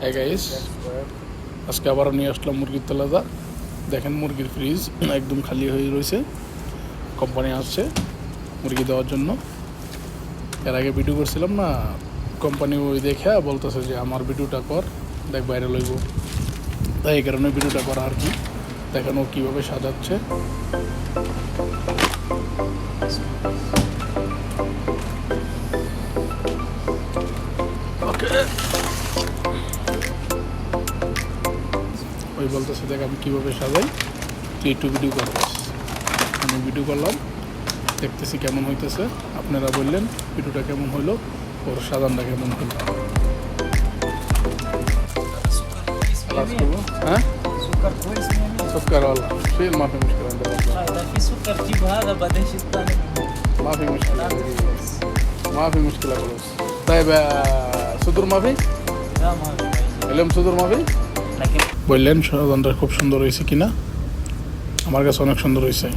হ্যাঁ গাইস, আজকে আবারও নিয়ে আসলাম মুরগির তেলাদা। দেখেন মুরগির ফ্রিজ একদম খালি হয়ে রয়েছে। কোম্পানি আসছে মুরগি দেওয়ার জন্য। এর আগে ভিডিও করছিলাম না, কোম্পানি ওই দেখে বলতেছে যে আমার ভিডিওটা কর, দেখ বাইরে লইব। তাই এই কারণে ভিডিওটা করা আর কি। দেখেন ও কীভাবে সাজাচ্ছে। ওকে, ওই বলতেছে দেখ আমি কীভাবে সাজাই, তুই একটু ভিডিও করবো। আমি ভিডিও করলাম, দেখতেছি কেমন হইতেছে। আপনারা বললেন ভিডিওটা কেমন হইলো, ওর সাজানটা কেমন হইলো। हाँ سكر كويس يعني سكر والله شيل ما في مشكلة عند الله. اذا في سكر جيب هذا بعدين شيء ثاني ما في مشكلة ما في مشكلة خلاص. طيب صدور ما في لا ما في اليوم صدور ما في لكن বললেন সাজানটা খুব সুন্দর হয়েছে কিনা। আমার কাছে অনেক সুন্দর হয়েছে।